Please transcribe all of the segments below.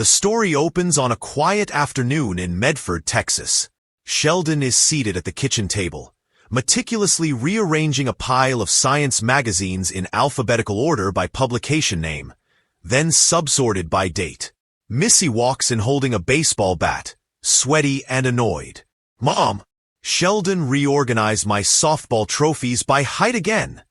The story opens on a quiet afternoon in Medford, Texas. Sheldon is seated at the kitchen table, meticulously rearranging a pile of science magazines in alphabetical order by publication name, then subsorted by date. Missy walks in holding a baseball bat, sweaty and annoyed. "Mom, Sheldon reorganized my softball trophies by height again,"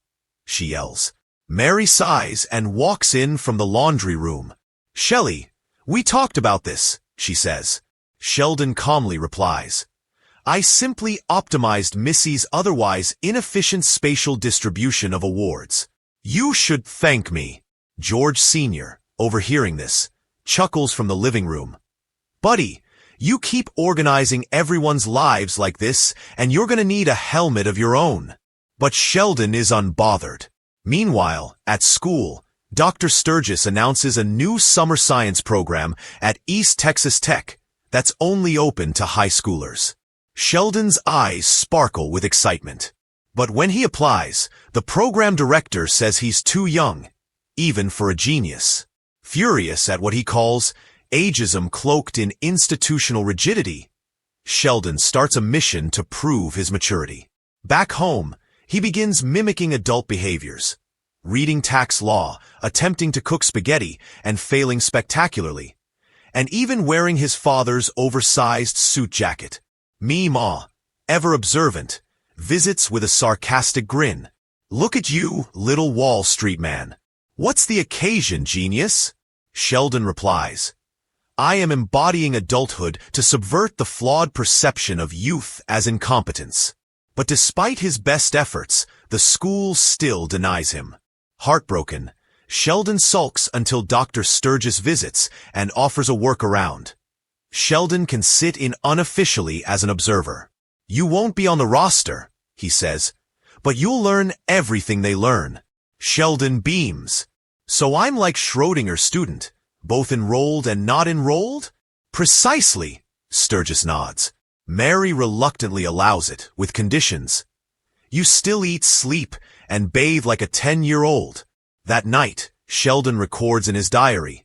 she yells. Mary sighs and walks in from the laundry room. "Shelly, we talked about this," she says. Sheldon calmly replies, "I simply optimized Missy's otherwise inefficient spatial distribution of awards. You should thank me." George Sr., overhearing this, chuckles from the living room. "Buddy, you keep organizing everyone's lives like this, and you're gonna need a helmet of your own." But Sheldon is unbothered. Meanwhile, at school, Dr. Sturgis announces a new summer science program at East Texas Tech that's only open to high schoolers. Sheldon's eyes sparkle with excitement. But when he applies, the program director says he's too young, even for a genius. Furious at what he calls ageism cloaked in institutional rigidity, Sheldon starts a mission to prove his maturity. Back home, he begins mimicking adult behaviors, reading tax law, attempting to cook spaghetti, and failing spectacularly, and even wearing his father's oversized suit jacket. Meemaw, ever observant, visits with a sarcastic grin. "Look at you, little Wall Street man. What's the occasion, genius?" Sheldon replies, "I am embodying adulthood to subvert the flawed perception of youth as incompetence." But despite his best efforts, the school still denies him. Heartbroken, Sheldon sulks until Dr. Sturgis visits and offers a workaround. Sheldon can sit in unofficially as an observer. "You won't be on the roster," he says, "but you'll learn everything they learn." Sheldon beams. "So I'm like Schrodinger's student, both enrolled and not enrolled?" "Precisely," Sturgis nods. Mary reluctantly allows it, with conditions. "You still eat, sleep, and bathe like a 10-year-old. That night, Sheldon records in his diary,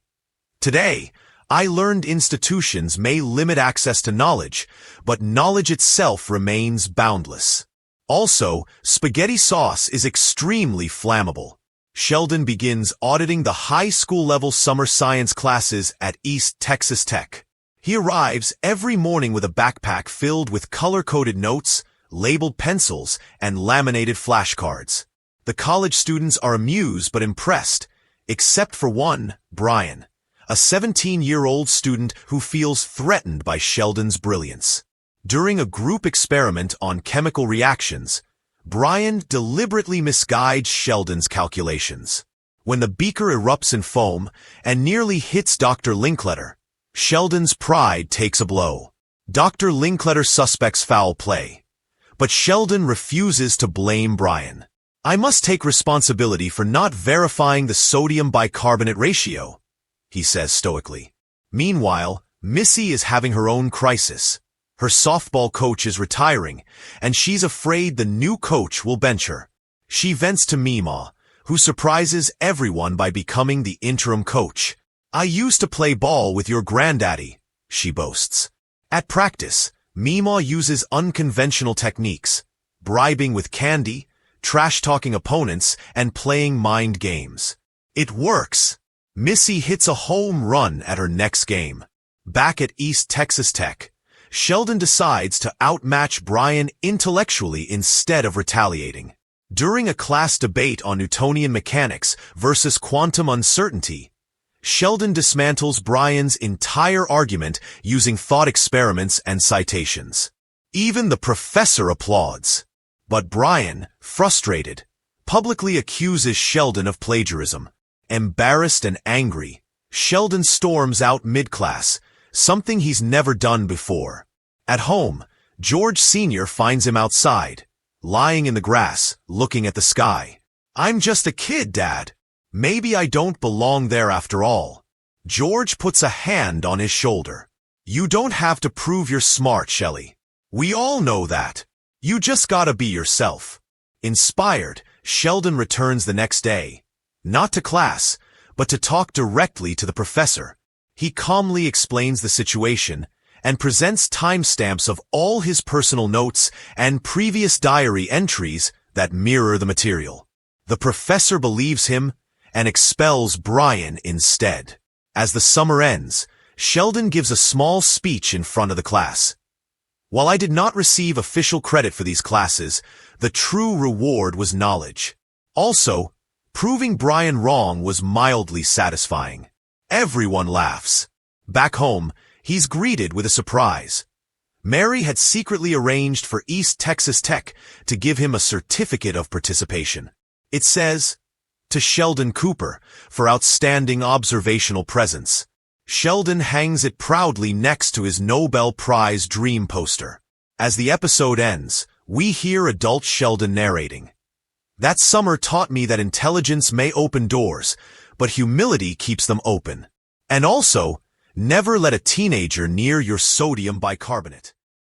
"Today, I learned institutions may limit access to knowledge, but knowledge itself remains boundless. Also, spaghetti sauce is extremely flammable." Sheldon begins auditing the high school-level summer science classes at East Texas Tech. He arrives every morning with a backpack filled with color-coded notes, labeled pencils, and laminated flashcards. The college students are amused but impressed, except for one, Brian, a 17-year-old student who feels threatened by Sheldon's brilliance. During a group experiment on chemical reactions, Brian deliberately misguides Sheldon's calculations. When the beaker erupts in foam and nearly hits Dr. Linkletter, Sheldon's pride takes a blow. Dr. Linkletter suspects foul play, but Sheldon refuses to blame Brian. "I must take responsibility for not verifying the sodium bicarbonate ratio," he says stoically. Meanwhile, Missy is having her own crisis. Her softball coach is retiring, and she's afraid the new coach will bench her. She vents to Meemaw, who surprises everyone by becoming the interim coach. "I used to play ball with your granddaddy," she boasts. At practice, Meemaw uses unconventional techniques, bribing with candy, trash-talking opponents, and playing mind games. It works. Missy hits a home run at her next game. Back at East Texas Tech, Sheldon decides to outmatch Brian intellectually instead of retaliating. During a class debate on Newtonian mechanics versus quantum uncertainty, Sheldon dismantles Brian's entire argument using thought experiments and citations. Even the professor applauds. But Brian, frustrated, publicly accuses Sheldon of plagiarism. Embarrassed and angry, Sheldon storms out mid-class, something he's never done before. At home, George Sr. finds him outside, lying in the grass, looking at the sky. "I'm just a kid, Dad. Maybe I don't belong there after all." George puts a hand on his shoulder. "You don't have to prove you're smart, Shelly. We all know that. You just gotta be yourself." Inspired, Sheldon returns the next day, not to class, but to talk directly to the professor. He calmly explains the situation and presents timestamps of all his personal notes and previous diary entries that mirror the material. The professor believes him and expels Brian instead. As the summer ends, Sheldon gives a small speech in front of the class. While I did not receive official credit for these classes, the true reward was knowledge. Also, proving Brian wrong was mildly satisfying. Everyone laughs. Back home, he's greeted with a surprise. Mary had secretly arranged for East Texas Tech to give him a certificate of participation. It says, "To Sheldon Cooper, for outstanding observational presence." Sheldon hangs it proudly next to his Nobel Prize dream poster. As the episode ends, we hear adult Sheldon narrating. "That summer taught me that intelligence may open doors, but humility keeps them open. And also, never let a teenager near your sodium bicarbonate."